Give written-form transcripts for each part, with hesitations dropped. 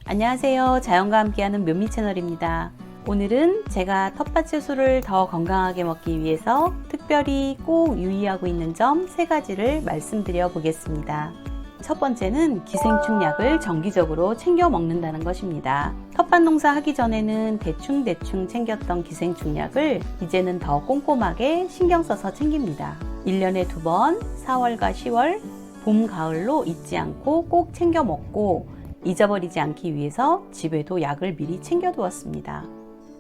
안녕하세요. 자연과 함께하는 묘미 채널입니다. 오늘은 제가 텃밭 채소를 더 건강하게 먹기 위해서 특별히 꼭 유의하고 있는 점 3가지를 말씀드려 보겠습니다. 첫 번째는 기생충약을 정기적으로 챙겨 먹는다는 것입니다. 텃밭 농사 하기 전에는 대충 챙겼던 기생충약을 이제는 더 꼼꼼하게 신경 써서 챙깁니다. 1년에 2번 4월과 10월 봄, 가을로 잊지 않고 꼭 챙겨 먹고 잊어버리지 않기 위해서 집에도 약을 미리 챙겨 두었습니다.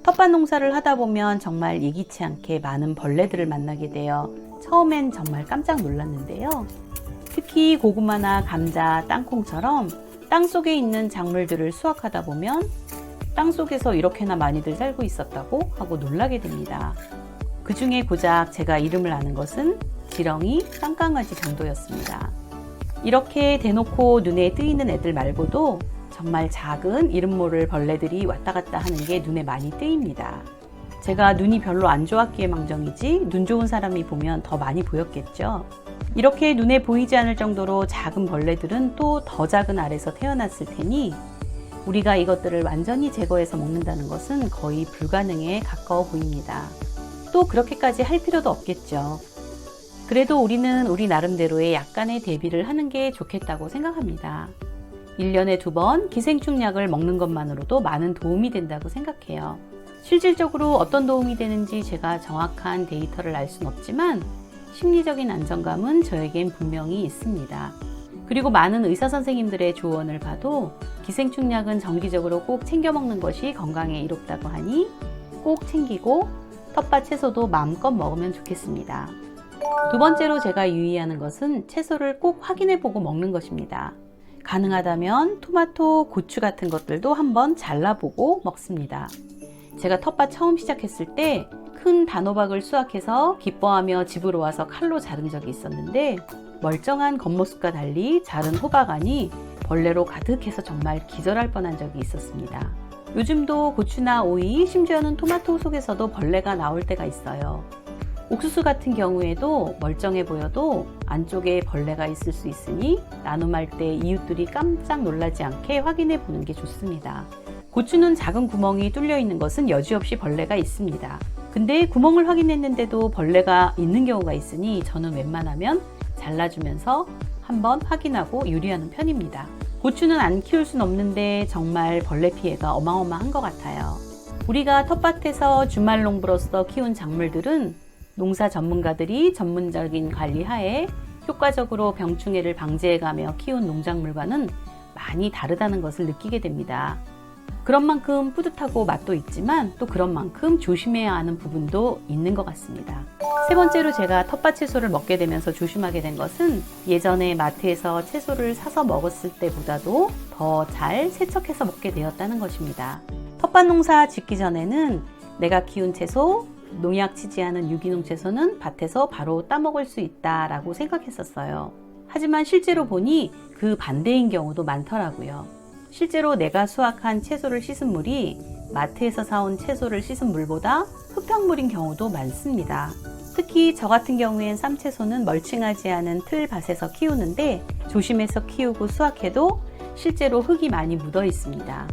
텃밭 농사를 하다 보면 정말 예기치 않게 많은 벌레들을 만나게 되어 처음엔 정말 깜짝 놀랐는데요. 특히 고구마나 감자, 땅콩처럼 땅 속에 있는 작물들을 수확하다 보면 땅 속에서 이렇게나 많이들 살고 있었다고 하고 놀라게 됩니다. 그 중에 고작 제가 이름을 아는 것은 지렁이, 땅강아지 정도였습니다. 이렇게 대놓고 눈에 띄는 애들 말고도 정말 작은 이름 모를 벌레들이 왔다 갔다 하는 게 눈에 많이 띄입니다. 제가 눈이 별로 안 좋았기에 망정이지 눈 좋은 사람이 보면 더 많이 보였겠죠. 이렇게 눈에 보이지 않을 정도로 작은 벌레들은 또 더 작은 알에서 태어났을 테니 우리가 이것들을 완전히 제거해서 먹는다는 것은 거의 불가능에 가까워 보입니다. 또 그렇게까지 할 필요도 없겠죠. 그래도 우리는 우리 나름대로의 약간의 대비를 하는 게 좋겠다고 생각합니다. 1년에 2번 기생충약을 먹는 것만으로도 많은 도움이 된다고 생각해요. 실질적으로 어떤 도움이 되는지 제가 정확한 데이터를 알 순 없지만 심리적인 안정감은 저에겐 분명히 있습니다. 그리고 많은 의사 선생님들의 조언을 봐도 기생충약은 정기적으로 꼭 챙겨 먹는 것이 건강에 이롭다고 하니 꼭 챙기고 텃밭 채소도 마음껏 먹으면 좋겠습니다. 두 번째로 제가 유의하는 것은 채소를 꼭 확인해 보고 먹는 것입니다. 가능하다면 토마토, 고추 같은 것들도 한번 잘라보고 먹습니다. 제가 텃밭 처음 시작했을 때 큰 단호박을 수확해서 기뻐하며 집으로 와서 칼로 자른 적이 있었는데 멀쩡한 겉모습과 달리 자른 호박 안이 벌레로 가득해서 정말 기절할 뻔한 적이 있었습니다. 요즘도 고추나 오이, 심지어는 토마토 속에서도 벌레가 나올 때가 있어요. 옥수수 같은 경우에도 멀쩡해 보여도 안쪽에 벌레가 있을 수 있으니 나눔할 때 이웃들이 깜짝 놀라지 않게 확인해 보는 게 좋습니다. 고추는 작은 구멍이 뚫려 있는 것은 여지없이 벌레가 있습니다. 근데 구멍을 확인했는데도 벌레가 있는 경우가 있으니 저는 웬만하면 잘라주면서 한번 확인하고 유리하는 편입니다. 고추는 안 키울 순 없는데 정말 벌레 피해가 어마어마한 것 같아요. 우리가 텃밭에서 주말농부로서 키운 작물들은 농사 전문가들이 전문적인 관리 하에 효과적으로 병충해를 방지해가며 키운 농작물과는 많이 다르다는 것을 느끼게 됩니다. 그런 만큼 뿌듯하고 맛도 있지만 또 그런 만큼 조심해야 하는 부분도 있는 것 같습니다. 세 번째로 제가 텃밭 채소를 먹게 되면서 조심하게 된 것은 예전에 마트에서 채소를 사서 먹었을 때보다도 더 잘 세척해서 먹게 되었다는 것입니다. 텃밭 농사 짓기 전에는 내가 키운 채소, 농약 치지 않은 유기농 채소는 밭에서 바로 따먹을 수 있다라고 생각했었어요. 하지만 실제로 보니 그 반대인 경우도 많더라고요. 실제로 내가 수확한 채소를 씻은 물이 마트에서 사온 채소를 씻은 물보다 흙탕물인 경우도 많습니다. 특히 저 같은 경우엔 쌈채소는 멀칭하지 않은 틀밭에서 키우는데 조심해서 키우고 수확해도 실제로 흙이 많이 묻어 있습니다.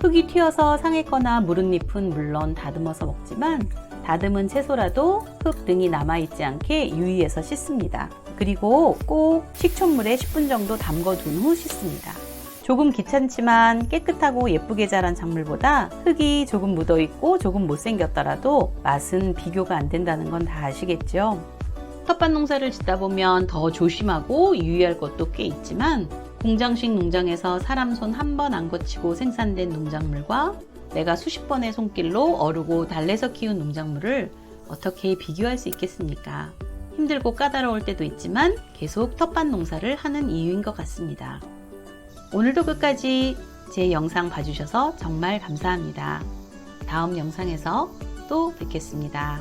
흙이 튀어서 상했거나 무른 잎은 물론 다듬어서 먹지만 다듬은 채소라도 흙 등이 남아있지 않게 유의해서 씻습니다. 그리고 꼭 식초물에 10분 정도 담궈둔 후 씻습니다. 조금 귀찮지만 깨끗하고 예쁘게 자란 작물보다 흙이 조금 묻어있고 조금 못생겼더라도 맛은 비교가 안 된다는 건 다 아시겠죠? 텃밭 농사를 짓다 보면 더 조심하고 유의할 것도 꽤 있지만 공장식 농장에서 사람 손 한 번 안 거치고 생산된 농작물과 내가 수십 번의 손길로 어르고 달래서 키운 농작물을 어떻게 비교할 수 있겠습니까? 힘들고 까다로울 때도 있지만 계속 텃밭 농사를 하는 이유인 것 같습니다. 오늘도 끝까지 제 영상 봐주셔서 정말 감사합니다. 다음 영상에서 또 뵙겠습니다.